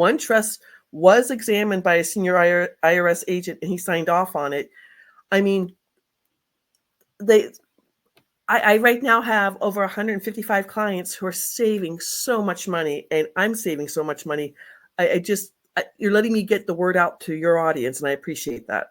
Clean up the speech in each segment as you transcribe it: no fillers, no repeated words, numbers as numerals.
One trust was examined by a senior IRS agent, and he signed off on it. I mean, I right now have over 155 clients who are saving so much money, and I'm saving so much money. You're letting me get the word out to your audience, and I appreciate that.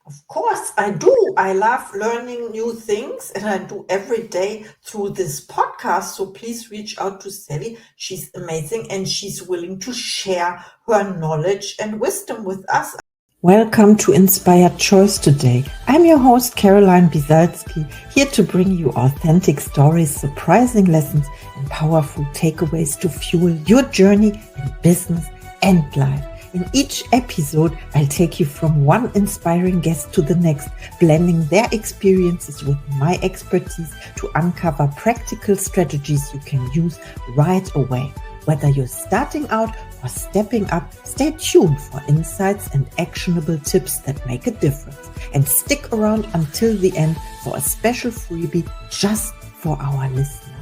Of course, I do. I love learning new things, and I do every day through this podcast. So please reach out to Sally. She's amazing, and she's willing to share her knowledge and wisdom with us. Welcome to Inspired Choice today. I'm your host, Caroline Biesalski, here to bring you authentic stories, surprising lessons, and powerful takeaways to fuel your journey in business and life. In each episode, I'll take you from one inspiring guest to the next, blending their experiences with my expertise to uncover practical strategies you can use right away. Whether you're starting out or stepping up, stay tuned for insights and actionable tips that make a difference. And stick around until the end for a special freebie just for our listeners.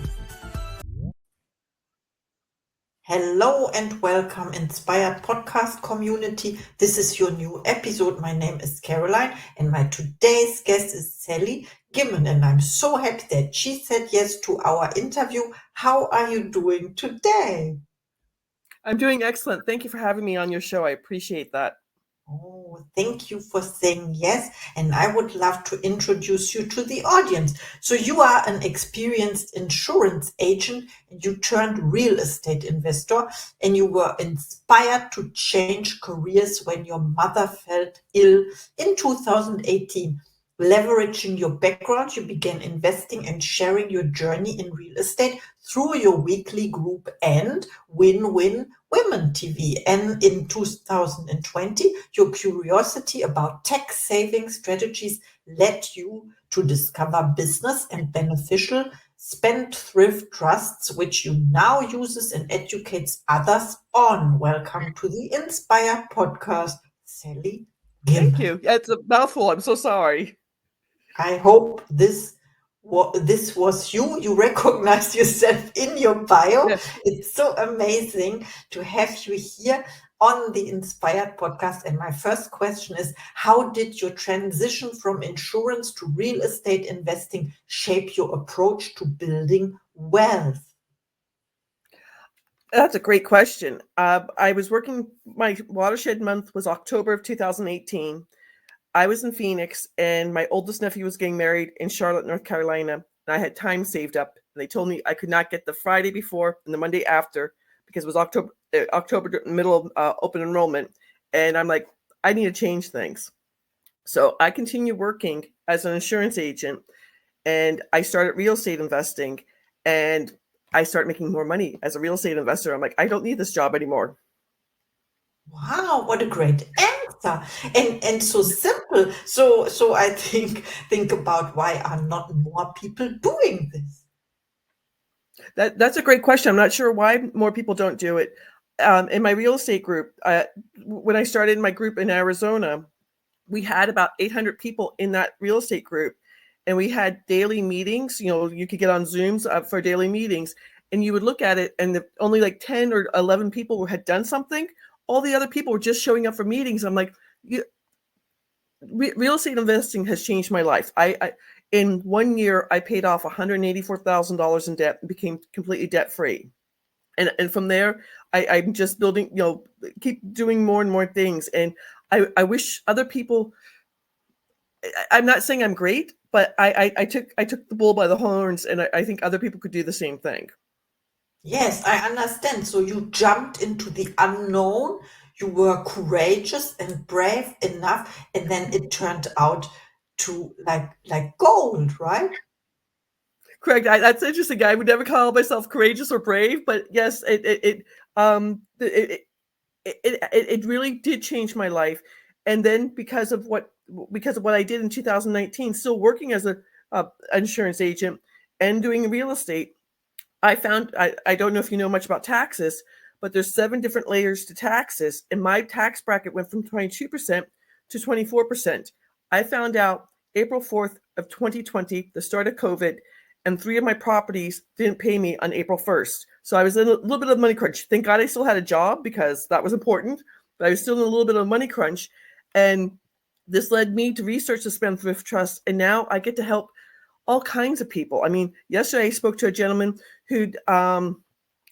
Hello and welcome, Inspired Podcast community. This is your new episode. My name is Caroline and my today's guest is Sally Gimon, and I'm so happy that she said yes to our interview. How are you doing today? I'm doing excellent. Thank you for having me on your show. I appreciate that. Oh, thank you for saying yes. And I would love to introduce you to the audience. So you are an experienced insurance agent and you turned real estate investor, and you were inspired to change careers when your mother fell ill in 2018. Leveraging your background, you began investing and sharing your journey in real estate through your weekly group and Win-Win Women TV. And in 2020, your curiosity about tax saving strategies led you to discover business and beneficial spendthrift trusts, which you now uses and educates others on. Welcome to the Inspire podcast, Sally Gimon. Thank you. It's a mouthful. I'm so sorry. I hope this was you. You recognized yourself in your bio. Yes. It's so amazing to have you here on the Inspired podcast. And my first question is, how did your transition from insurance to real estate investing shape your approach to building wealth? That's a great question. I was working, my watershed month was October of 2018. I was in Phoenix, and my oldest nephew was getting married in Charlotte, North Carolina. And I had time saved up. And they told me I could not get the Friday before and the Monday after because it was October middle of open enrollment. And I'm like, I need to change things. So I continued working as an insurance agent, and I started real estate investing, and I started making more money as a real estate investor. I'm like, I don't need this job anymore. Wow, what a great answer. And so simple. So I think about, why are not more people doing this? That's a great question. I'm not sure why more people don't do it. In my real estate group, when I started my group in Arizona, we had about 800 people in that real estate group, and we had daily meetings. You could get on Zooms for daily meetings, and you would look at it, and only like 10 or 11 people had done something. All the other people were just showing up for meetings. I'm like, real estate investing has changed my life. In 1 year, I paid off $184,000 in debt and became completely debt free. And from there, I'm just building, keep doing more and more things. And I wish other people, I'm not saying I'm great, but I took the bull by the horns, and I think other people could do the same thing. Yes, I understand. So you jumped into the unknown. You were courageous and brave enough, and then it turned out to like gold, right? Correct. That's interesting. I would never call myself courageous or brave, but yes, it really did change my life. And then because of what I did in 2019, still working as an insurance agent and doing real estate, I found, I don't know if you know much about taxes, but there's 7 different layers to taxes, and my tax bracket went from 22% to 24%. I found out April 4th of 2020, the start of COVID, and 3 of my properties didn't pay me on April 1st. So I was in a little bit of money crunch. Thank God I still had a job because that was important, but I was still in a little bit of money crunch. And this led me to research the Spendthrift Trust. And now I get to help all kinds of people. I mean, yesterday I spoke to a gentleman who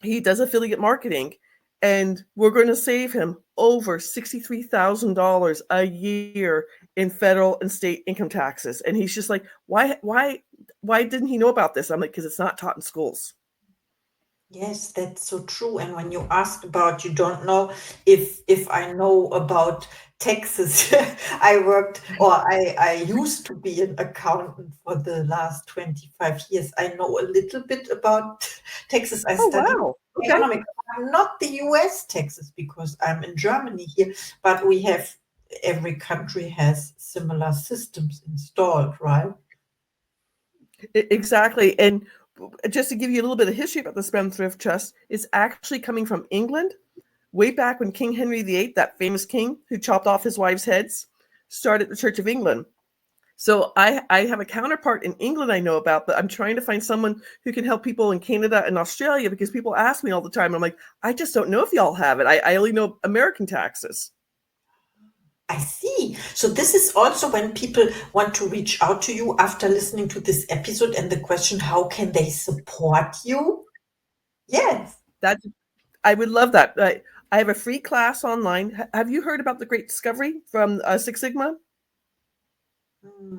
he does affiliate marketing, and we're going to save him over $63,000 a year in federal and state income taxes. And he's just like, why didn't he know about this? I'm like, because it's not taught in schools. Yes, that's so true. And when you asked about, you don't know if I know about taxes. I used to be an accountant for the last 25 years. I know a little bit about taxes. I Oh, studied wow. Okay. economics. I'm not the US taxes because I'm in Germany here, but every country has similar systems installed, right? Exactly. And just to give you a little bit of history about the Spendthrift Trust, it's actually coming from England way back when King Henry VIII, that famous king who chopped off his wives' heads, started the Church of England. So I have a counterpart in England I know about, but I'm trying to find someone who can help people in Canada and Australia because people ask me all the time. And I'm like, I just don't know if y'all have it. I only know American taxes. I see. So this is also when people want to reach out to you after listening to this episode and the question, how can they support you? Yes. I would love that. I have a free class online. Have you heard about the Great Discovery from Six Sigma? Hmm.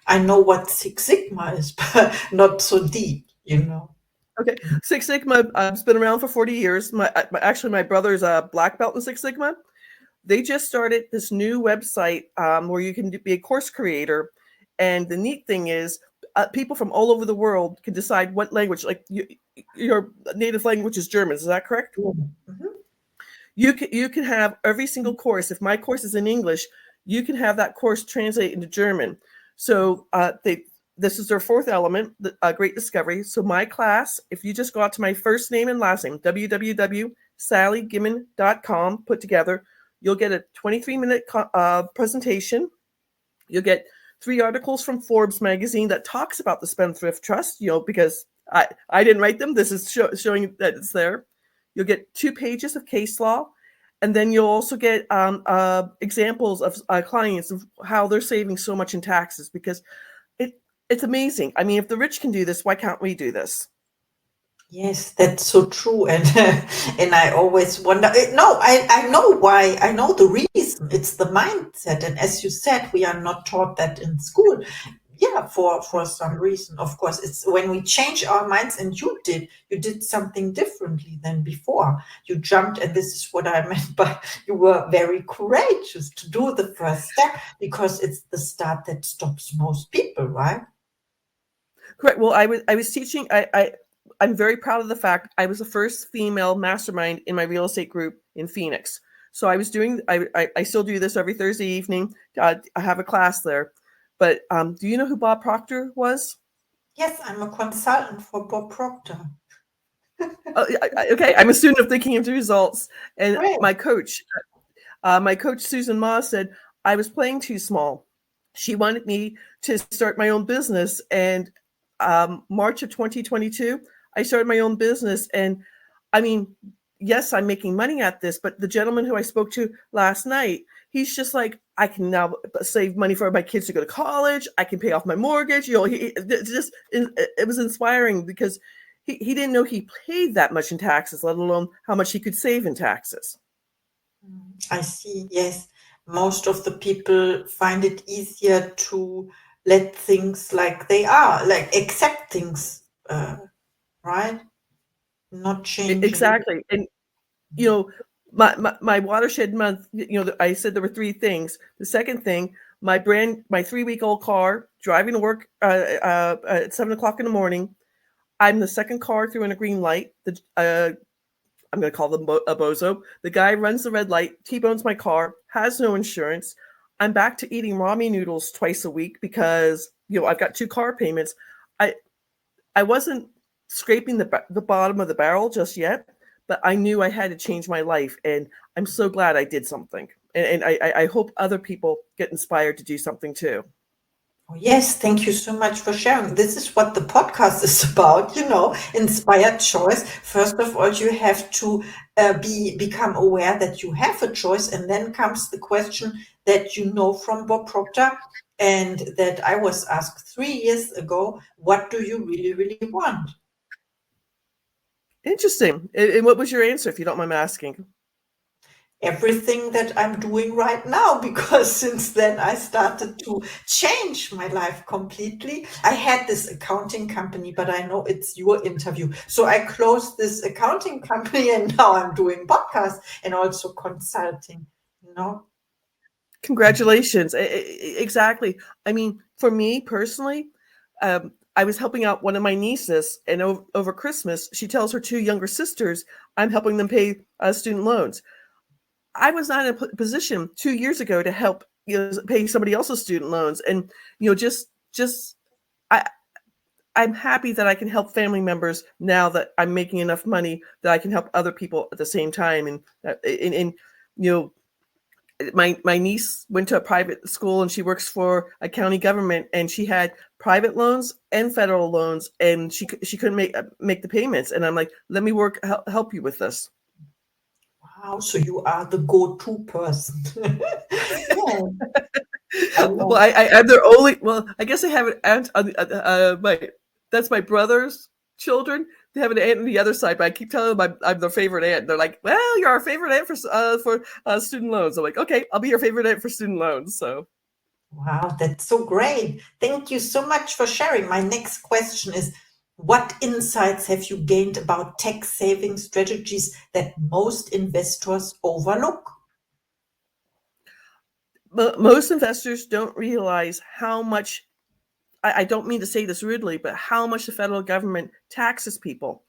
I know what Six Sigma is, but not so deep, you know. Okay, Six Sigma has been around for 40 years. Actually, my brother's a black belt in Six Sigma. They just started this new website where you can be a course creator. And the neat thing is, people from all over the world can decide what language, like your native language is German. Is that correct? Mhm. You can have every single course. If my course is in English, you can have that course translate into German. So this is their fourth element, the Great Discovery. So my class, if you just go out to my first name and last name, www.sallygimon.com, put together, you'll get a 23-minute presentation. You'll get 3 articles from Forbes magazine that talks about the Spendthrift Trust, because I didn't write them. This is showing that it's there. You'll get 2 pages of case law, and then you'll also get examples of clients of how they're saving so much in taxes, because it's amazing. I mean, if the rich can do this, why can't we do this? Yes, that's so true. And and I always wonder, no, I know why. I know the reason. It's the mindset. And as you said, we are not taught that in school. Yeah, for some reason. Of course, it's when we change our minds, and you did something differently than before. You jumped, and this is what I meant by you were very courageous to do the first step, because it's the start that stops most people, right? Correct. Well, I was teaching. I'm very proud of the fact I was the first female mastermind in my real estate group in Phoenix. So I was doing. I still do this every Thursday evening. I have a class there. But do you know who Bob Proctor was? Yes, I'm a consultant for Bob Proctor. Okay, I'm a student of Thinking into Results, and Great. my coach Susan Ma said I was playing too small. She wanted me to start my own business, and March of 2022, I started my own business. And I mean, yes, I'm making money at this, but the gentleman who I spoke to last night, he's just like, I can now save money for my kids to go to college. I can pay off my mortgage. It was inspiring because he didn't know he paid that much in taxes, let alone how much he could save in taxes. I see. Yes. Most of the people find it easier to let things like they are, like accept things, right? Not changing. Exactly. And you know, my watershed month, I said there were 3 things. The second thing, my 3-week-old car driving to work at 7 o'clock in the morning. I'm the second car through in a green light. I'm going to call them a bozo. The guy runs the red light, T-bones my car, has no insurance. I'm back to eating ramen noodles twice a week because I've got 2 car payments. I I wasn't scraping the bottom of the barrel just yet, but I knew I had to change my life, and I'm so glad I did something. And I hope other people get inspired to do something too. Oh, yes, thank you so much for sharing. This is what the podcast is about, inspired choice. First of all, you have to become aware that you have a choice, and then comes the question that you know from Bob Proctor and that I was asked 3 years ago: what do you really, really want? Interesting. And what was your answer, if you don't mind me asking? Everything that I'm doing right now, because since then I started to change my life completely. I had this accounting company, but I know it's your interview. So I closed this accounting company and now I'm doing podcasts and also consulting, you know. Congratulations. Exactly. I mean, for me personally, I was helping out one of my nieces, and over Christmas, she tells her two younger sisters, I'm helping them pay student loans. I was not in a position 2 years ago to help pay somebody else's student loans, and just I I'm happy that I can help family members now that I'm making enough money that I can help other people at the same time, and you know my niece went to a private school and she works for a county government, and she had private loans and federal loans, and she couldn't make the payments, and I'm like, let me help you with this. Wow, so you are the go-to person. Yeah, I Well, love. I'm their only. Well, I guess I have an aunt on my. That's my brother's children. They have an aunt on the other side, but I keep telling them I'm their favorite aunt. They're like, "Well, you're our favorite aunt for student loans." I'm like, "Okay, I'll be your favorite aunt for student loans." So, Wow, that's so great. Thank you so much for sharing. My next question is: what insights have you gained about tax saving strategies that most investors overlook? most investors don't realize how much. I don't mean to say this rudely, but how much the federal government taxes people.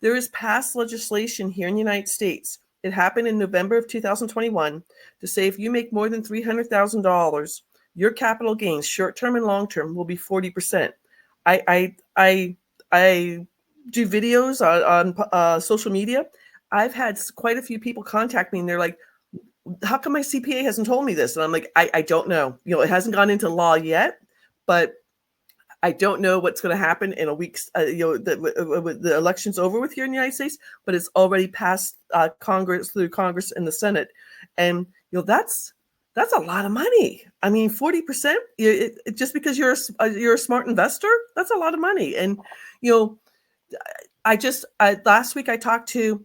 There is past legislation here in the United States. It happened in November of 2021 to say if you make more than $300,000, your capital gains, short term and long term, will be 40%. I I I, I do videos on social media. I've had quite a few people contact me, and they're like, "How come my CPA hasn't told me this?" And I'm like, "I don't know. It hasn't gone into law yet, but I don't know what's going to happen in a week's. The election's over with here in the United States, but it's already passed Congress, through Congress and the Senate, and that's a lot of money. I mean, 40%. Just because you're a smart investor, that's a lot of money. And you know, last week I talked to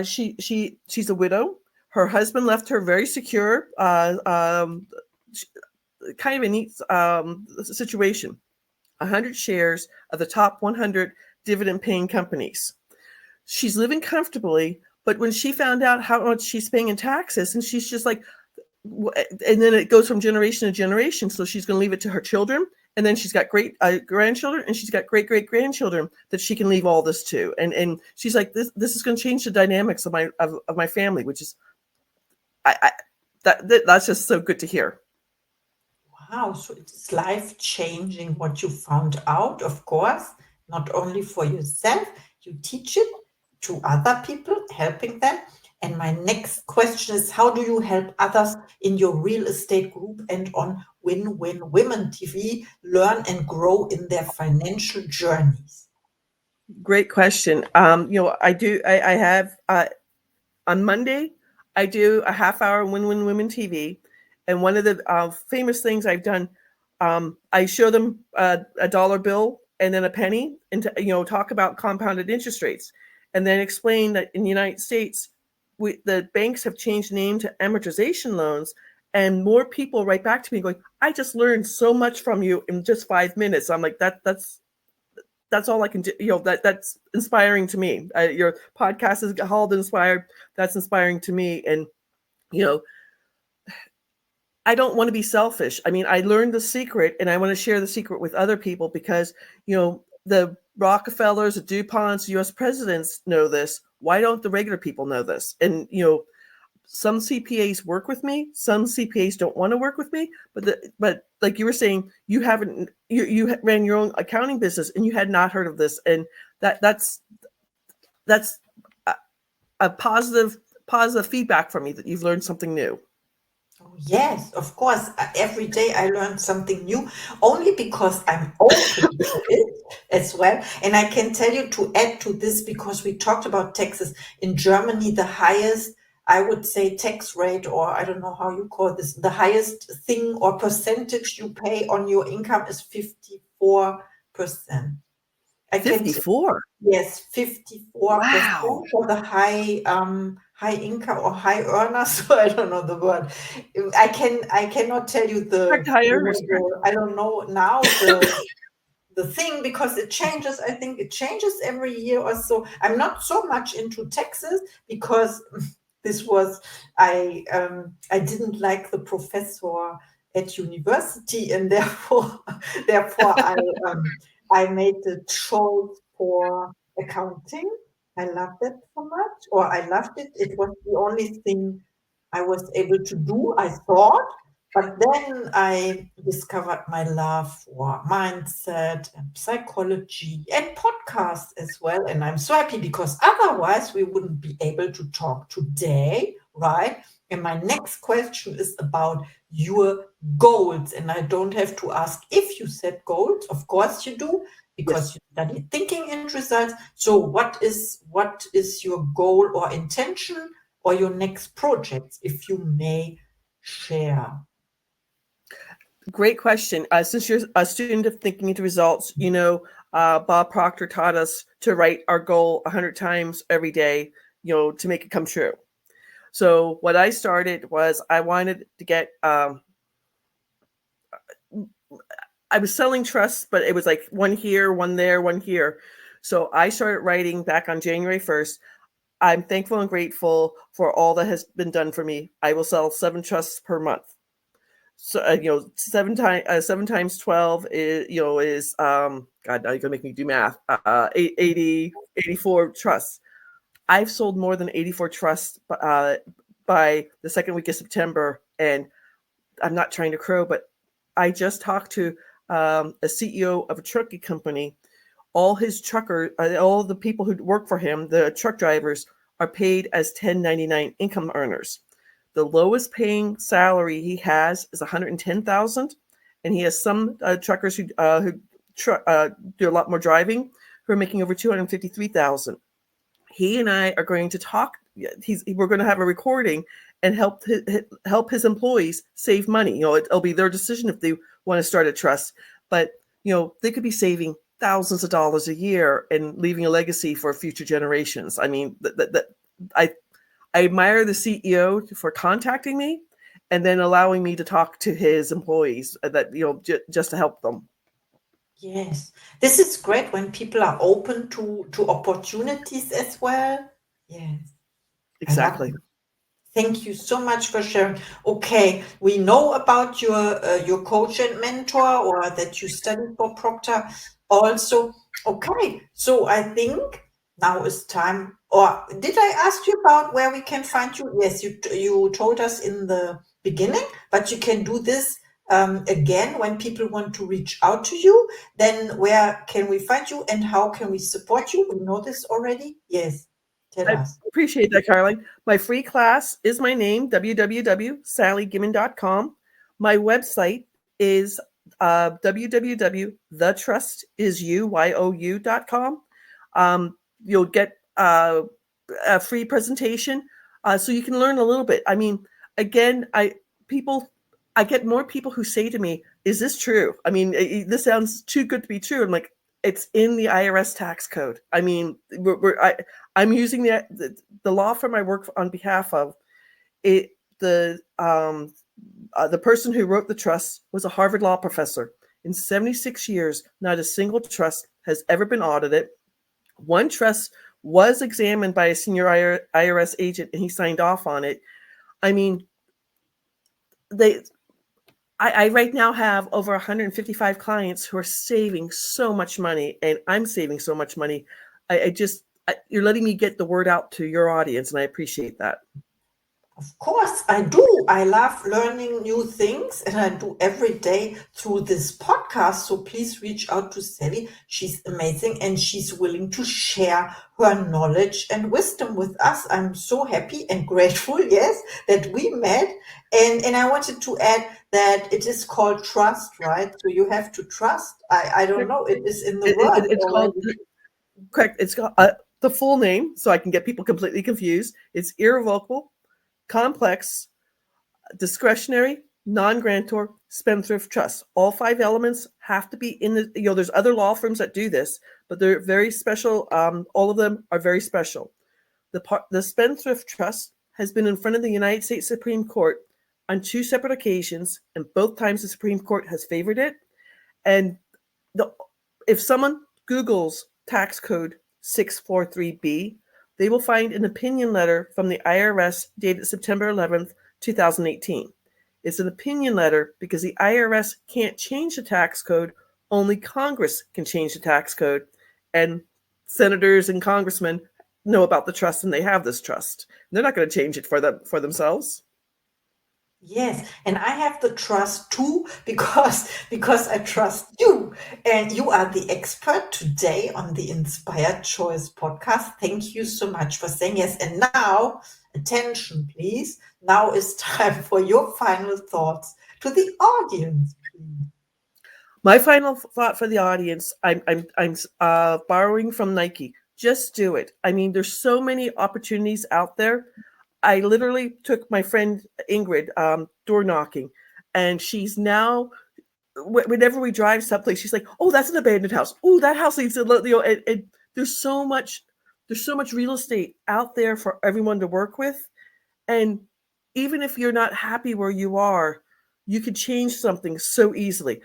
she's a widow. Her husband left her very secure, kind of a neat situation. 100 shares of the top 100 dividend paying companies. She's living comfortably, but when she found out how much she's paying in taxes, and she's just like, and then it goes from generation to generation. So she's going to leave it to her children, and then she's got great grandchildren, and she's got great grandchildren that she can leave all this to. And she's like, this is going to change the dynamics of my family, which is I that's just so good to hear. Wow, so it's life changing what you found out, of course, not only for yourself, you teach it to other people, helping them. And my next question is: how do you help others in your real estate group and on Win Win Women TV learn and grow in their financial journeys? Great question. I have on Monday, I do a half hour Win Win Women TV. And one of the famous things I've done, I show them a dollar bill and then a penny, and talk about compounded interest rates, and then explain that in the United States, the banks have changed the name to amortization loans. And more people write back to me going, I just learned so much from you in just 5 minutes. I'm like, that's all I can do. That's inspiring to me. Your podcast is called Inspired. That's inspiring to me. And, you know, I don't want to be selfish. I mean, I learned the secret, and I want to share the secret with other people because, the Rockefellers, the DuPonts, US presidents know this. Why don't the regular people know this? And, some CPAs work with me. Some CPAs don't want to work with me. But like you were saying, you ran your own accounting business and you had not heard of this, and that's a positive feedback from me that you've learned something new. Oh, yes, of course. Every day I learn something new, only because I'm open to it as well. And I can tell you, to add to this, because we talked about taxes in Germany, the highest, I would say, tax rate, or I don't know how you call this, the highest thing or percentage you pay on your income is 54%. I can 54. Yes, 54% Wow. for the high income or high earners. So I don't know the word. I cannot tell you Correct, high earners, correct. I don't know now the thing, because it changes. I think it changes every year or so. I'm not so much into taxes because this was I didn't like the professor at university, and therefore I made the choice for accounting. I loved it so much, or I loved it. It was the only thing I was able to do, I thought. But then I discovered my love for mindset and psychology and podcasts as well. And I'm so happy, because otherwise we wouldn't be able to talk today, right? And my next question is about your goals. And I don't have to ask if you set goals. Of course you do, Yes. because you study thinking and results. So what is your goal or intention, or your next projects, if you may share? Great question. Since you're a student of thinking into results, Bob Proctor taught us to write our goal 100 times every day, to make it come true. So what I started was I wanted to get, I was selling trusts, but it was like one here, one there, one here. So I started writing back on January 1st. I'm thankful and grateful for all that has been done for me. I will sell 7 trusts per month. So 7 times 12 is God, now you're gonna make me do math. 84 trusts. I've sold more than 84 trusts by the second week of September, and I'm not trying to crow, but I just talked to a CEO of a trucking company. All his truckers, all the people who work for him, the truck drivers, are paid as 1099 income earners. The lowest paying salary he has is 110,000, and he has some truckers who do a lot more driving who are making over 253,000. He and I are going to talk. We're going to have a recording and help his employees save money. It'll be their decision if they want to start a trust, but they could be saving thousands of dollars a year and leaving a legacy for future generations. I mean, I I admire the CEO for contacting me and then allowing me to talk to his employees just to help them. Yes, this is great when people are open to opportunities as well. Yes, I love Exactly. it. Thank you so much for sharing. Okay, we know about your coach and mentor, or that you studied for Proctor also. Okay, so I think now is time. Or did I ask you about where we can find you? Yes, you told us in the beginning, but you can do this again when people want to reach out to you. Then where can we find you, and how can we support you? We know this already. Yes, tell I us. appreciate that, Caroline. My free class is my name, www.sallygimon.com. My website is www.thetrustisyou.com. You'll get a free presentation so you can learn a little bit. I mean, again, I get more people who say to me, "Is this true?" I mean, this sounds too good to be true. I'm like, it's in the IRS tax code. I mean, I'm using the law firm I work on behalf of. It the person who wrote the trust was a Harvard law professor. In 76 years, not a single trust has ever been audited. One trust was examined by a senior IRS agent, and he signed off on it. I mean, they. I right now have over 155 clients who are saving so much money, and I'm saving so much money. You're letting me get the word out to your audience, and I appreciate that. Of course, I do. I love learning new things, and I do every day through this podcast. So please reach out to Sally. She's amazing, and she's willing to share her knowledge and wisdom with us. I'm so happy and grateful, yes, that we met. And I wanted to add that it is called trust, right? So you have to trust. I don't know. It is in the word It's called, already. correct, it's got the full name, so I can get people completely confused. It's irrevocable, complex, discretionary, non-grantor, spendthrift trust. All 5 elements have to be in the, there's other law firms that do this, but they're very special. All of them are very special. The spendthrift trust has been in front of the United States Supreme Court on 2 separate occasions, and both times the Supreme Court has favored it. And if someone Googles tax code 643B, they will find an opinion letter from the IRS dated September 11th, 2018. It's an opinion letter because the IRS can't change the tax code. Only Congress can change the tax code. And senators and congressmen know about the trust, and they have this trust. They're not going to change it for themselves. Yes, and I have the trust too because I trust you, and you are the expert today on the Inspired Choice podcast. Thank you so much for saying yes. And now, attention, please. Now is time for your final thoughts to the audience, please. My final thought for the audience: I'm borrowing from Nike. Just do it. I mean, there's so many opportunities out there. I literally took my friend Ingrid door knocking, and she's now, whenever we drive someplace, she's like, "Oh, that's an abandoned house. Oh, that house needs to," and there's so much real estate out there for everyone to work with. And even if you're not happy where you are, you could change something so easily.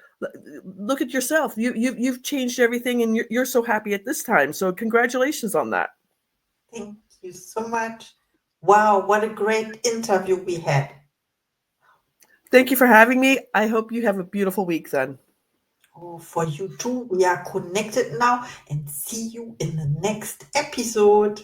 Look at yourself. You've changed everything, and you're so happy at this time. So congratulations on that. Thank you so much. Wow, what a great interview we had. Thank you for having me. I hope you have a beautiful week then. Oh, for you too. We are connected now, and see you in the next episode.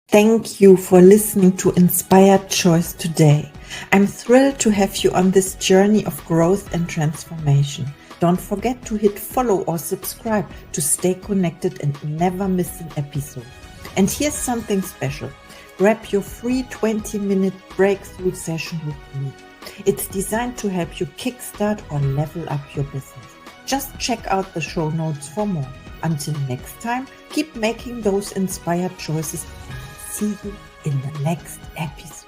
Thank you for listening to Inspired Choice today. I'm thrilled to have you on this journey of growth and transformation. Don't forget to hit follow or subscribe to stay connected and never miss an episode. And here's something special. Grab your free 20-minute breakthrough session with me. It's designed to help you kickstart or level up your business. Just check out the show notes for more. Until next time, keep making those inspired choices, and I'll see you in the next episode.